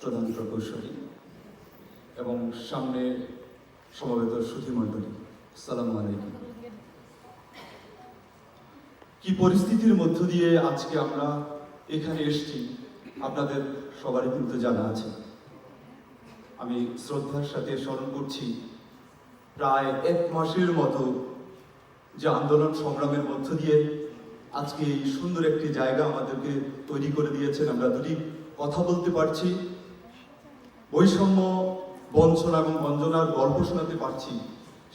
প্রধান প্রকৌশলী এবং সামনে সমবেত সুধীমণ্ডলী, আসসালামু আলাইকুম। কি পরিস্থিতির মধ্য দিয়ে আজকে আমরা এখানে এসেছি আপনাদের সবারই কিন্তু জানা আছে। আমি শ্রদ্ধার সাথে স্মরণ করছি প্রায় 1 মাসের মতো যে আন্দোলন সংগ্রামের মধ্য দিয়ে আজকে এই সুন্দর একটি জায়গা আমাদেরকে তৈরি করে দিয়েছেন। আমরা দুটি কথা বলতে পারছি, বৈষম্য বঞ্চনা এবং বঞ্চনার গল্প শোনাতে পারছি,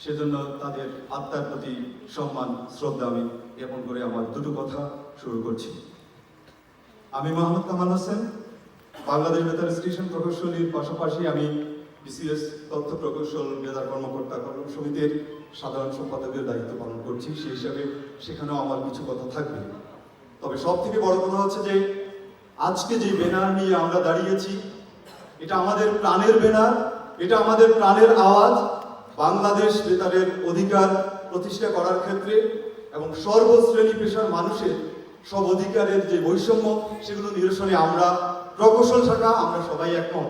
সেজন্য তাদের আত্মার প্রতি সম্মান শ্রদ্ধা আমি জ্ঞাপন করে আমার দুটো কথা শুরু করছি। আমি মোহাম্মদ কামাল হোসেন, বাংলাদেশ বেতার স্টেশন প্রকৌশলীর পাশাপাশি আমি বিসিএস তথ্য প্রকৌশল বেতার কর্মকর্তা কল্যাণ সমিতির সাধারণ সম্পাদকের দায়িত্ব পালন করছি। সেই হিসাবে সেখানেও আমার কিছু কথা থাকবে। তবে সব থেকে বড় কথা হচ্ছে যে আজকে যে ব্যানার নিয়ে আমরা দাঁড়িয়েছি, এটা আমাদের প্রাণের ব্যানার, এটা আমাদের প্রাণের আওয়াজ। বাংলাদেশ বেতারের অধিকার প্রতিষ্ঠা করার ক্ষেত্রে এবং সর্বশ্রেণী পেশার মানুষের সব অধিকারের যে বৈষম্য, সেগুলো নিরসনে আমরা প্রকৌশল শাখা আমরা সবাই একমত।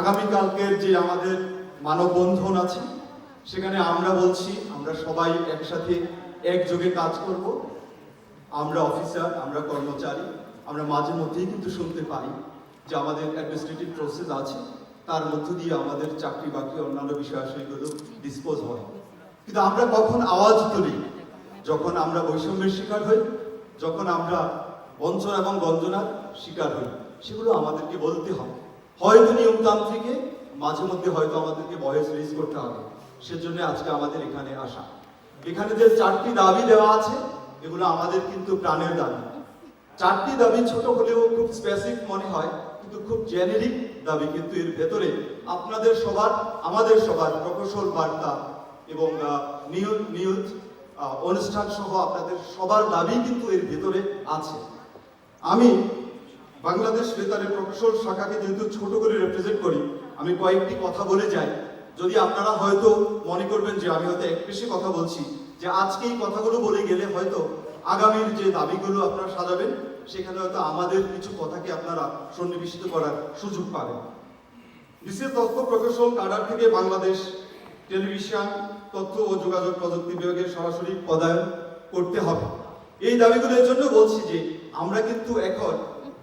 আগামীকালকের যে আমাদের মানববন্ধন আছে, সেখানে আমরা বলছি আমরা সবাই একসাথে একযোগে কাজ করব। আমরা অফিসার, আমরা কর্মচারী, আমরা মাঝে মধ্যেই কিন্তু শুনতে পাই যে আমাদের অ্যাডমিনিস্ট্রেটিভ প্রসেস আছে, তার মধ্য দিয়ে আমাদের চাকরি বাকরি অন্যান্য বিষয়গুলো ডিসপোজ হয়। কিন্তু আমরা কখন আওয়াজ তুলি? যখন আমরা বৈষম্যের শিকার হই, যখন আমরা বঞ্চনা এবং গঞ্জনার শিকার হই, সেগুলো আমাদেরকে বলতে হবে। হয়তো নিয়মতান্ত্রিকে মাঝে মধ্যে হয়তো আমাদেরকে ভয়েস রেজ করতে হবে। সেজন্য আজকে আমাদের এখানে আসা। এখানে যে 4টি দাবি দেওয়া আছে, এগুলো আমাদের কিন্তু প্রাণের দাবি। 4টি দাবি ছোট হলেও খুব স্পেসিফিক মনে হয়, কিন্তু খুব জেনেরিক দাবি। কিন্তু এর ভেতরে আপনাদের সবার, আমাদের সবার প্রকৌশল বার্তা এবং নিউজ অনুষ্ঠান সহ আপনাদের সবার দাবি কিন্তু এর ভেতরে আছে। আমি বাংলাদেশ বেতারের প্রকৌশল শাখাকে যেহেতু ছোট করে রিপ্রেজেন্ট করি, আমি কয়েকটি কথা বলে যাই। যদি আপনারা হয়তো মনে করবেন যে আমি হয়তো এক বেশি কথা বলছি, যে আজকে এই কথাগুলো বলে গেলে হয়তো আগামীর যে দাবিগুলো আপনারা সাজাবেন, সেখানে হয়তো আমাদের কিছু কথাকে আপনারা সন্নিবেশিত করার সুযোগ পাবেন। বিশেষ তথ্য প্রকৌশল কাডার থেকে বাংলাদেশ টেলিভিশন তথ্য ও যোগাযোগ প্রযুক্তি বিভাগে সরাসরি পদায়ন করতে হবে। এই দাবিগুলোর জন্য বলছি যে আমরা কিন্তু এখন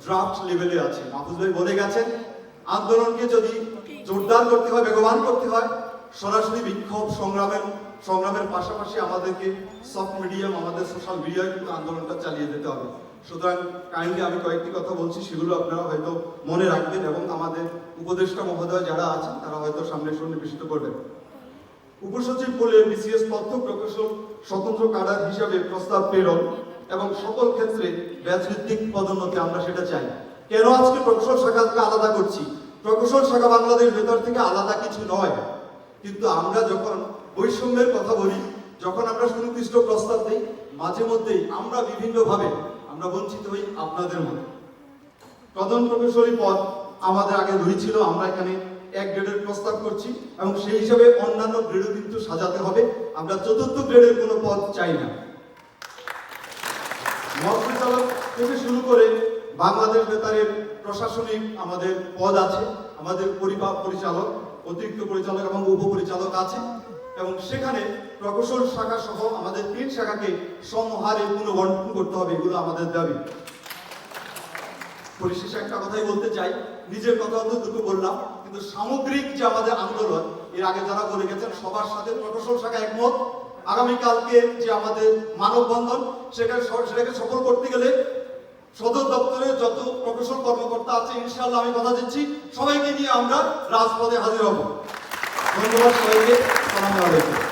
ড্রাফট লেভেলে আছি। মাহফুজ ভাই বলে গেছেন, আন্দোলনকে যদি জোরদার করতে হয়, বেগবান করতে হয়, সরাসরি বিক্ষোভ সংগ্রামের পাশাপাশি আমাদেরকে সফট মিডিয়াম, আমাদের সোশ্যাল মিডিয়ায় কিন্তু আন্দোলনটা চালিয়ে যেতে হবে। সুতরাং কাইন্ডলি আমি কয়েকটি কথা বলছি, সেগুলো আপনারা হয়তো মনে রাখবেন এবং আমাদের উপদেষ্টা মহোদয় যারা আছেন তারা হয়তো সামনে সন্নিবেশিত করবেন। উপসচিব বলে বিসিএস তথ্য প্রকৌশল স্বতন্ত্র কাডার হিসাবে প্রস্তাব প্রেরণ এবং সকল ক্ষেত্রে ব্যাচভিত্তিক পদোন্নতি আমরা সেটা চাই। কেন আজকে প্রকৌশল শাখাকে আলাদা করছি? প্রকৌশল শাখা বাংলাদেশ বেতার থেকে আলাদা কিছু নয়, কিন্তু আমরা যখন বৈষম্যের কথা বলি, যখন আমরা সুনির্দিষ্ট প্রস্তাব দিই, মাঝে মধ্যেই আমরা বিভিন্নভাবে আমরা বঞ্চিত হই আপনাদের মধ্যে। প্রধান প্রকৌশলী পদ আমাদের আগে 2 ছিল, আমরা এখানে 1 গ্রেডের প্রস্তাব করছি এবং সেই হিসাবে অন্যান্য গ্রেডও কিন্তু সাজাতে হবে। আমরা 4র্থ গ্রেডের কোনো পদ চাই না। মহাপরিচালক থেকে শুরু করে বাংলাদেশ বেতারের প্রশাসনিক আমাদের পদ আছে, আমাদের পরিচালক, অতিরিক্ত পরিচালক এবং উপপরিচালক আছে, এবং সেখানে প্রকৌশল শাখা সহ আমাদের 3 শাখাকে সমহারে পুনর্বন্টন করতে হবে। এগুলো আমাদের দাবি। পরিশেষে একটা কথাই বলতে চাই, নিজের কথা তো দুটো বললাম, কিন্তু সামগ্রিক যে আমাদের আন্দোলন, এর আগে যারা বলে গেছেন সবার সাথে প্রকৌশল শাখা একমত। আগামীকালকে যে আমাদের মানববন্ধন, সেটাকে সফল করতে গেলে সদর দপ্তরে যত প্রকৌশল কর্মকর্তা আছে, ইনশাআল্লাহ আমি কথা দিচ্ছি সবাইকে নিয়ে আমরা রাজপথে হাজির হব। ধন্যবাদ সবাইকে। আসসালামু আলাইকুম।